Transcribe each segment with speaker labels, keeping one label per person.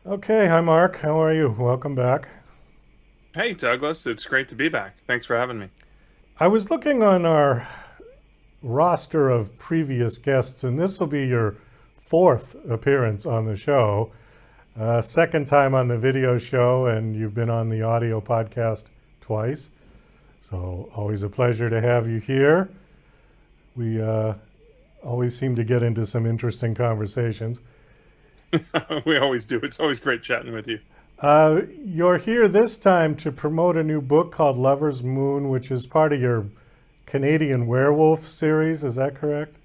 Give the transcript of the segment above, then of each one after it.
Speaker 1: Okay, hi Mark. How are you? Welcome back.
Speaker 2: Hey, Douglas, it's great to be back. Thanks for having me.
Speaker 1: I was looking on our roster of previous guests, and this will be your fourth appearance on the show. Second time on the video show, and you've been on the audio podcast twice. So, always a pleasure to have you here. We always seem to get into some interesting conversations.
Speaker 2: We always do. It's always great chatting with you.
Speaker 1: You're here this time to promote a new book called Lover's Moon, which is part of your Canadian Werewolf series. Is that correct?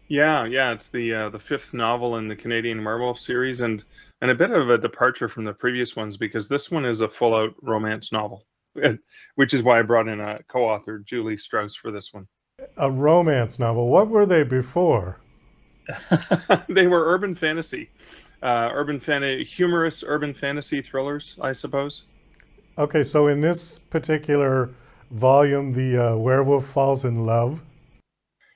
Speaker 2: Yeah. It's the fifth novel in the Canadian Werewolf series, and a bit of a departure from the previous ones because this one is a full-out romance novel, which is why I brought in a co-author, Julie Strauss, for this one.
Speaker 1: A romance novel. What were they before?
Speaker 2: They were urban fantasy, humorous urban fantasy thrillers, I suppose.
Speaker 1: Okay, so in this particular volume, the werewolf falls in love.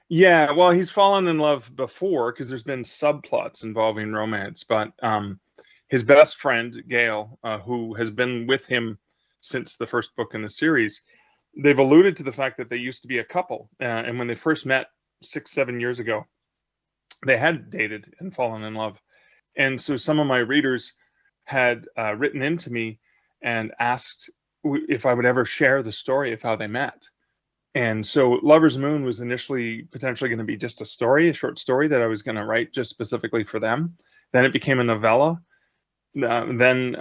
Speaker 2: Yeah, well, he's fallen in love before because there's been subplots involving romance, but his best friend, Gail, who has been with him since the first book in the series, they've alluded to the fact that they used to be a couple. And when they first met 6, 7 years ago, they had dated and fallen in love. And so some of my readers had written into me and asked if I would ever share the story of how they met. And so Lover's Moon was initially potentially going to be just a story, a short story that I was going to write just specifically for them. Then it became a novella. Then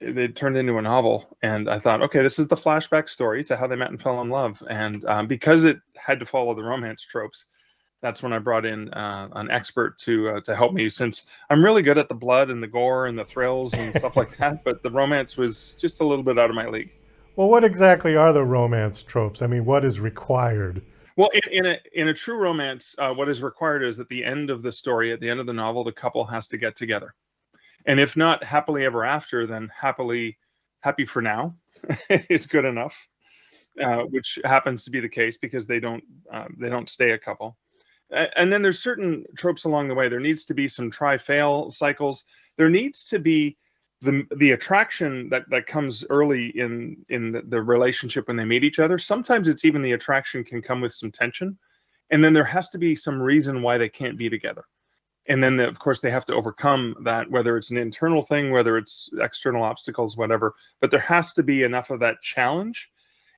Speaker 2: it turned into a novel. And I thought, okay, this is the flashback story to how they met and fell in love. And because it had to follow the romance tropes, that's when I brought in an expert to help me, since I'm really good at the blood and the gore and the thrills and stuff like that. But the romance was just a little bit out of my league.
Speaker 1: Well, what exactly are the romance tropes? I mean, what is required?
Speaker 2: Well, in a true romance, what is required is at the end of the story, at the end of the novel, the couple has to get together, and if not happily ever after, then happy for now is good enough, which happens to be the case because they don't stay a couple. And then there's certain tropes along the way. There needs to be some try-fail cycles. There needs to be the attraction that comes early in the relationship when they meet each other. Sometimes it's even the attraction can come with some tension, and then there has to be some reason why they can't be together. And then of course they have to overcome that, whether it's an internal thing, whether it's external obstacles, whatever. But there has to be enough of that challenge.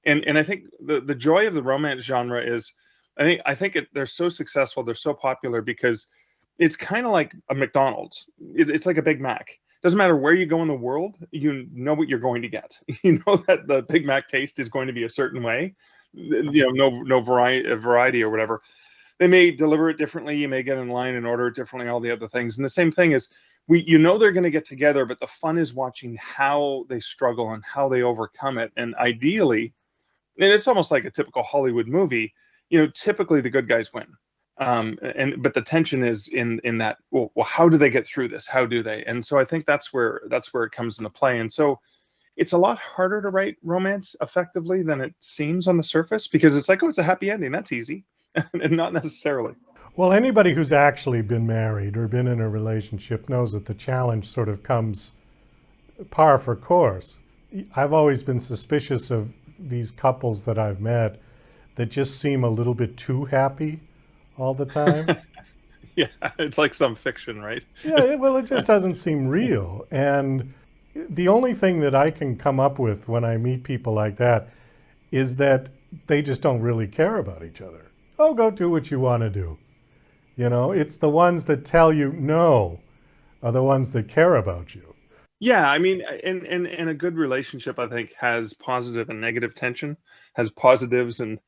Speaker 2: And I think the joy of the romance genre is, they're so successful, they're so popular because it's kind of like a McDonald's. It's like a Big Mac. Doesn't matter where you go in the world, you know what you're going to get. You know that the Big Mac taste is going to be a certain way. No variety or whatever. They may deliver it differently. You may get in line and order it differently. All the other things, and the same thing is, they're going to get together, but the fun is watching how they struggle and how they overcome it. And ideally, and it's almost like a typical Hollywood movie. Typically the good guys win. But the tension is in that. Well, how do they get through this? How do they? And so I think that's where it comes into play. And so it's a lot harder to write romance effectively than it seems on the surface, because it's like, oh, it's a happy ending. That's easy, and not necessarily.
Speaker 1: Well, anybody who's actually been married or been in a relationship knows that the challenge sort of comes par for course. I've always been suspicious of these couples that I've met that just seem a little bit too happy all the time.
Speaker 2: Yeah, it's like some fiction, right?
Speaker 1: Yeah, well, it just doesn't seem real. And the only thing that I can come up with when I meet people like that is that they just don't really care about each other. Oh, go do what you want to do. It's the ones that tell you no are the ones that care about you.
Speaker 2: Yeah, I mean, and a good relationship, I think, has positive and negative tension, has positives and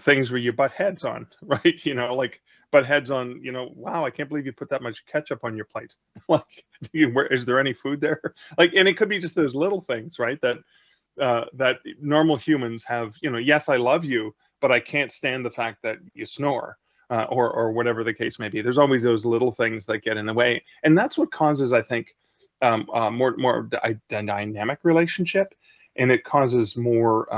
Speaker 2: things where you butt heads on, right? Like butt heads on, wow, I can't believe you put that much ketchup on your plate. Like, is there any food there? Like, and it could be just those little things, right? That normal humans have. Yes, I love you, but I can't stand the fact that you snore. Or whatever the case may be. There's always those little things that get in the way, and that's what causes, I think, more dynamic relationship, and it causes more.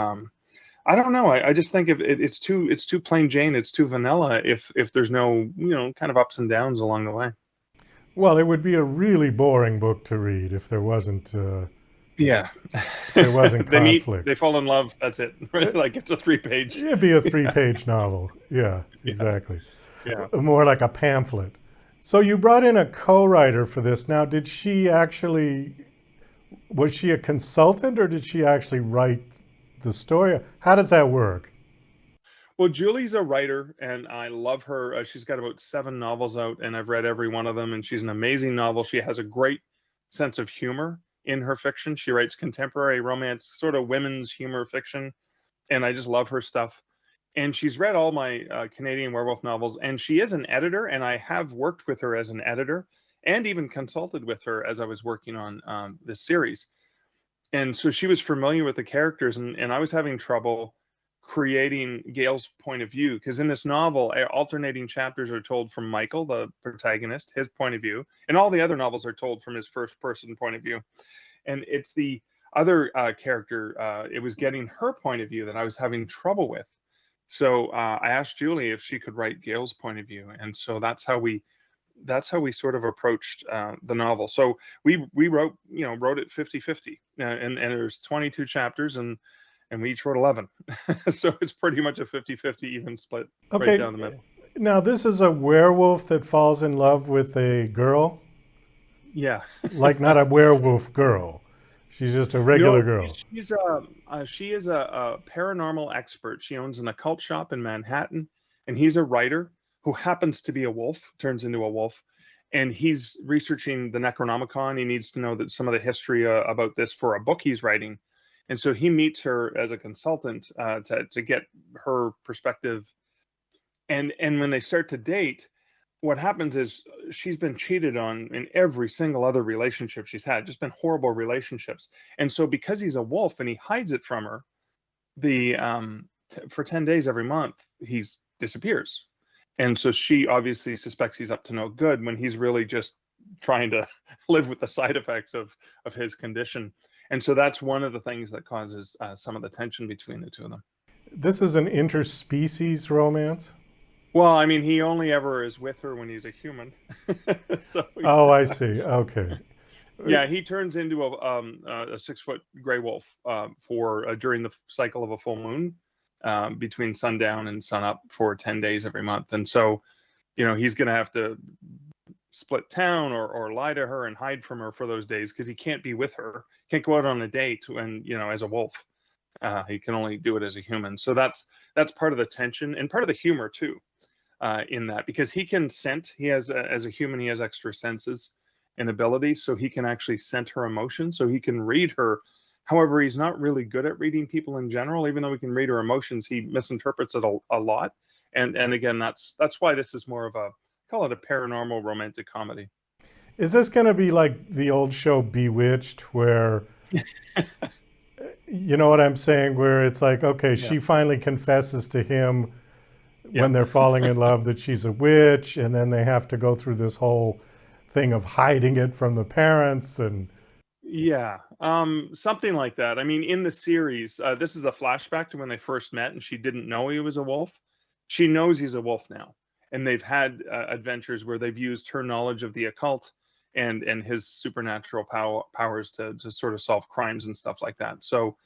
Speaker 2: I don't know. I just think if it's too plain Jane, it's too vanilla. If there's no kind of ups and downs along the way.
Speaker 1: Well, it would be a really boring book to read if there wasn't
Speaker 2: Yeah. They meet,
Speaker 1: conflict.
Speaker 2: they fall in love. That's it. Right? Like it's a 3-page.
Speaker 1: It'd be a three-page novel. Yeah,
Speaker 2: Yeah.
Speaker 1: exactly.
Speaker 2: Yeah.
Speaker 1: More like a pamphlet. So you brought in a co-writer for this. Now, did she actually, was she a consultant or did she actually write the story? How does that work?
Speaker 2: Well, Julie's a writer, and I love her. She's got about 7 novels out, and I've read every one of them. And she's an amazing novel. She has a great sense of humor in her fiction. She writes contemporary romance, sort of women's humor fiction, and I just love her stuff. And she's read all my Canadian werewolf novels, and she is an editor, and I have worked with her as an editor, and even consulted with her as I was working on this series. And so she was familiar with the characters, and I was having trouble creating Gail's point of view, because in this novel alternating chapters are told from Michael, the protagonist, his point of view, and all the other novels are told from his first person point of view. And it's the other character, it was getting her point of view that I was having trouble with. So I asked Julie if she could write Gail's point of view, and so that's how we sort of approached the novel. So we wrote it 50-50, and there's 22 chapters, and we each wrote 11. So it's pretty much a 50-50 even split right down the
Speaker 1: Okay,
Speaker 2: middle.
Speaker 1: now this is a werewolf that falls in love with a girl,
Speaker 2: Yeah.
Speaker 1: like not a werewolf girl. She's just a regular
Speaker 2: No,
Speaker 1: girl.
Speaker 2: she is a paranormal expert. She owns an occult shop in Manhattan, and he's a writer who happens to be a wolf, turns into a wolf, and he's researching the Necronomicon. He needs to know that some of the history about this for a book he's writing, and so he meets her as a consultant to get her perspective. And when they start to date, what happens is she's been cheated on in every single other relationship she's had, just been horrible relationships. And so because he's a wolf and he hides it from her, the for 10 days every month he disappears. And so she obviously suspects he's up to no good when he's really just trying to live with the side effects of his condition. And so that's one of the things that causes some of the tension between the two of them.
Speaker 1: This is an interspecies romance.
Speaker 2: Well, I mean, he only ever is with her when he's a human. So
Speaker 1: Oh, I see. Okay.
Speaker 2: yeah, he turns into a 6-foot gray wolf for during the cycle of a full moon, between sundown and sunup for 10 days every month. And so, he's going to have to split town or lie to her and hide from her for those days, because he can't be with her, can't go out on a date when, as a wolf. He can only do it as a human. So that's part of the tension and part of the humor too. In that, because he can scent, he has as a human, he has extra senses and abilities, so he can actually scent her emotions, so he can read her. However, he's not really good at reading people in general. Even though he can read her emotions, he misinterprets it a lot. And again, that's why this is more of a, call it a paranormal romantic comedy.
Speaker 1: Is this going to be like the old show Bewitched, where you know what I'm saying, where it's like, okay, she
Speaker 2: Yeah.
Speaker 1: finally confesses to him
Speaker 2: Yeah.
Speaker 1: when they're falling in love that she's a witch, and then they have to go through this whole thing of hiding it from the parents? And
Speaker 2: Yeah, something like that. I mean, in the series, this is a flashback to when they first met, and she didn't know he was a wolf. She knows he's a wolf now, and they've had adventures where they've used her knowledge of the occult and his supernatural powers to sort of solve crimes and stuff like that. So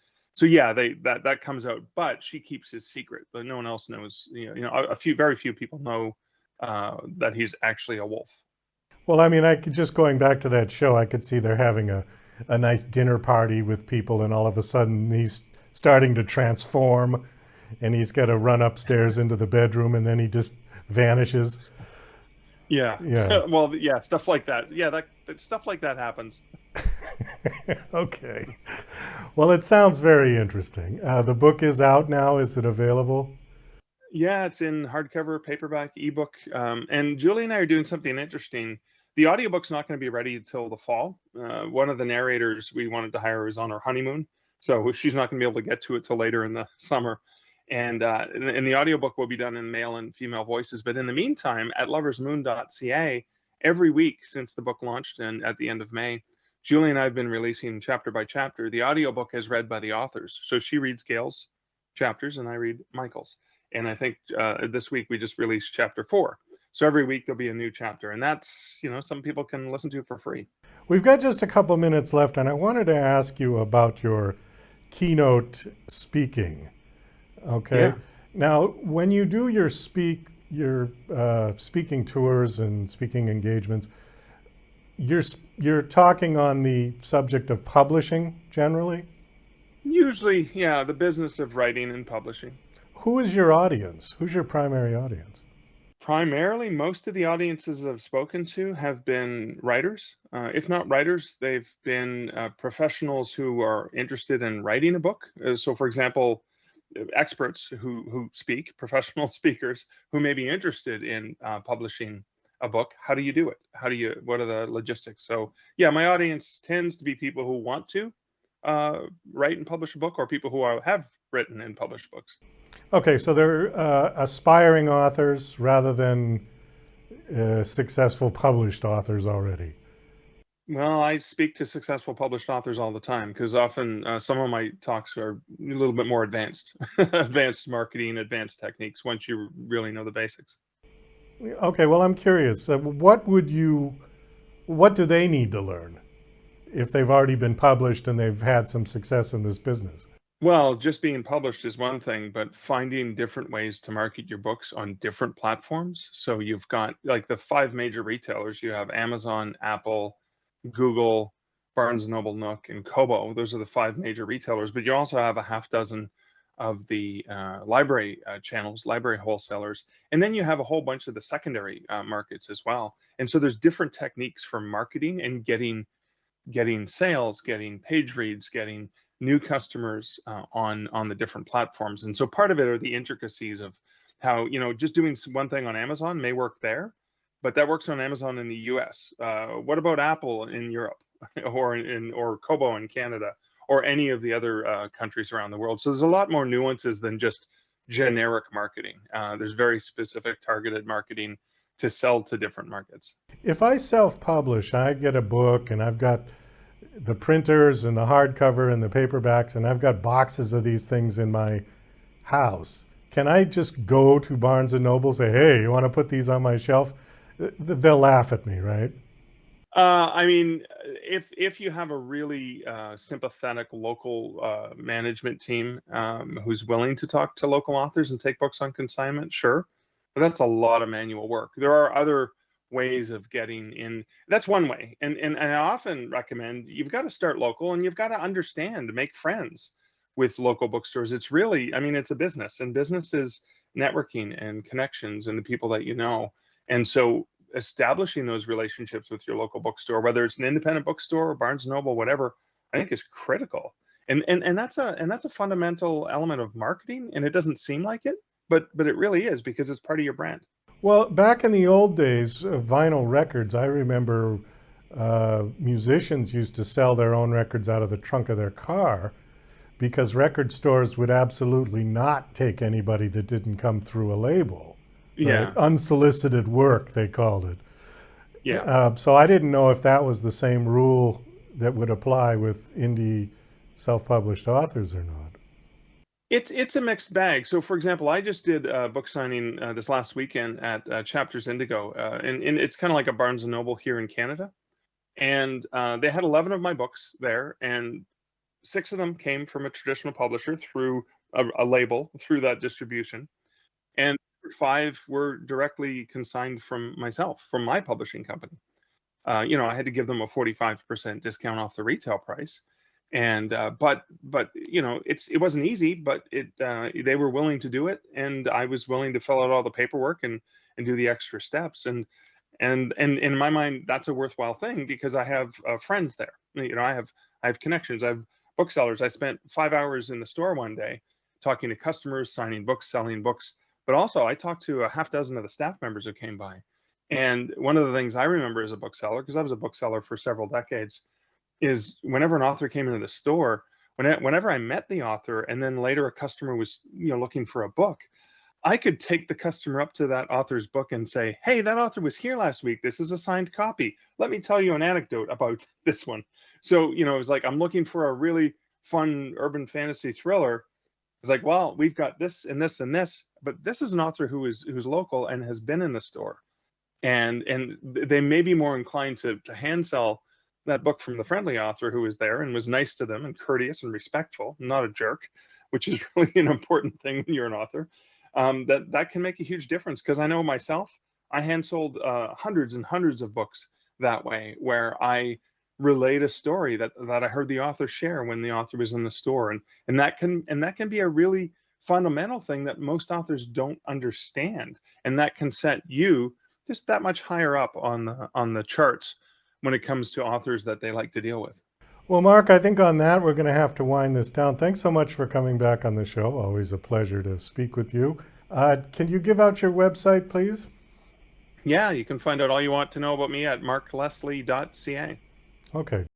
Speaker 2: yeah, that comes out, but she keeps his secret, but no one else knows. Very few people know that he's actually a wolf.
Speaker 1: well, I mean, I could, just going back to that show, I could see they're having a nice dinner party with people, and all of a sudden he's starting to transform, and he's got to run upstairs into the bedroom, and then he just vanishes.
Speaker 2: Yeah.
Speaker 1: Yeah.
Speaker 2: Well, yeah, stuff like that. Yeah, that stuff like that happens.
Speaker 1: Okay. Well, it sounds very interesting. The book is out now. Is it available?
Speaker 2: Yeah, it's in hardcover, paperback, ebook. And Julie and I are doing something interesting. The audiobook's not going to be ready until the fall. One of the narrators we wanted to hire is on her honeymoon, so she's not going to be able to get to it till later in the summer. And the audiobook will be done in male and female voices. But in the meantime, at loversmoon.ca, every week since the book launched and at the end of May, Julie and I have been releasing chapter by chapter. The audiobook is read by the authors. So she reads Gail's chapters and I read Michael's. And I think this week we just released chapter 4. So every week there'll be a new chapter, and that's, some people can listen to for free.
Speaker 1: We've got just a couple minutes left, and I wanted to ask you about your keynote speaking. Okay.
Speaker 2: Yeah.
Speaker 1: Now, when you do your speaking tours and speaking engagements, you're talking on the subject of publishing generally.
Speaker 2: Usually, yeah, the business of writing and publishing.
Speaker 1: Who is your audience? Who's your primary audience?
Speaker 2: Primarily, most of the audiences I've spoken to have been writers. If not writers, they've been professionals who are interested in writing a book. So, for example, experts who speak, professional speakers who may be interested in publishing a book. How do you do it? What are the logistics? So, yeah, my audience tends to be people who want to write and publish a book, or people who have written and published books.
Speaker 1: Okay, so they're aspiring authors rather than successful published authors already.
Speaker 2: Well, I speak to successful published authors all the time because often some of my talks are a little bit more advanced, advanced marketing, advanced techniques once you really know the basics.
Speaker 1: Okay, well, I'm curious. What do they need to learn if they've already been published and they've had some success in this business?
Speaker 2: Well, just being published is one thing, but finding different ways to market your books on different platforms. So you've got like the 5 major retailers. You have Amazon, Apple, Google, Barnes & Noble, Nook, and Kobo. Those are the 5 major retailers, but you also have a half dozen of the library channels, library wholesalers, and then you have a whole bunch of the secondary markets as well. And so there's different techniques for marketing and getting sales, getting page reads, getting new customers on the different platforms. And so part of it are the intricacies of how, just doing one thing on Amazon may work there, but that works on Amazon in the US. What about Apple in Europe or Kobo in Canada or any of the other countries around the world? So there's a lot more nuances than just generic marketing. There's very specific targeted marketing to sell to different markets.
Speaker 1: If I self-publish, I get a book and I've got the printers and the hardcover and the paperbacks, and I've got boxes of these things in my house. Can I just go to Barnes and Noble, say, hey, you want to put these on my shelf? They'll laugh at me, right?
Speaker 2: I mean, if you have a really sympathetic local management team who's willing to talk to local authors and take books on consignment, sure. But that's a lot of manual work. There are other ways of getting in. That's one way. And I often recommend you've got to start local and you've got to understand, make friends with local bookstores. It's really, I mean, it's a business, and business is networking and connections and the people that you know. And so establishing those relationships with your local bookstore, whether it's an independent bookstore or Barnes and Noble, whatever, I think is critical. And that's a fundamental element of marketing, and it doesn't seem like it, but it really is, because it's part of your brand.
Speaker 1: Well, back in the old days, vinyl records, I remember musicians used to sell their own records out of the trunk of their car because record stores would absolutely not take anybody that didn't come through a label.
Speaker 2: Yeah.
Speaker 1: Right? Unsolicited work, they called it.
Speaker 2: Yeah.
Speaker 1: So I didn't know if that was the same rule that would apply with indie self-published authors or not.
Speaker 2: It's a mixed bag. So, for example, I just did a book signing this last weekend at Chapters Indigo, and it's kind of like a Barnes and Noble here in Canada. And they had 11 of my books there, and 6 of them came from a traditional publisher through a label, through that distribution, and 5 were directly consigned from myself, from my publishing company. I had to give them a 45% discount off the retail price. And but it wasn't easy, but they were willing to do it, and I was willing to fill out all the paperwork and do the extra steps, and in my mind that's a worthwhile thing, because I have friends there. I have connections. I have booksellers. I spent 5 hours in the store one day talking to customers, signing books, selling books, but also I talked to a half dozen of the staff members who came by. And one of the things I remember as a bookseller, because I was a bookseller for several decades, is whenever an author came into the store, whenever I met the author, and then later a customer was looking for a book, I could take the customer up to that author's book and say, hey, that author was here last week. This is a signed copy. Let me tell you an anecdote about this one. So, it was like, I'm looking for a really fun urban fantasy thriller. It's like, well, we've got this and this and this, but this is an author who's local and has been in the store. and they may be more inclined to hand sell that book from the friendly author who was there and was nice to them and courteous and respectful, not a jerk, which is really an important thing when you're an author. That can make a huge difference, because I know myself, I hand sold hundreds and hundreds of books that way, where I relate a story that I heard the author share when the author was in the store, and that can be a really fundamental thing that most authors don't understand, and that can set you just that much higher up on the charts when it comes to authors that they like to deal with.
Speaker 1: Well, Mark, I think on that, we're going to have to wind this down. Thanks so much for coming back on the show. Always a pleasure to speak with you. Can you give out your website, please?
Speaker 2: Yeah, you can find out all you want to know about me at markleslie.ca.
Speaker 1: Okay,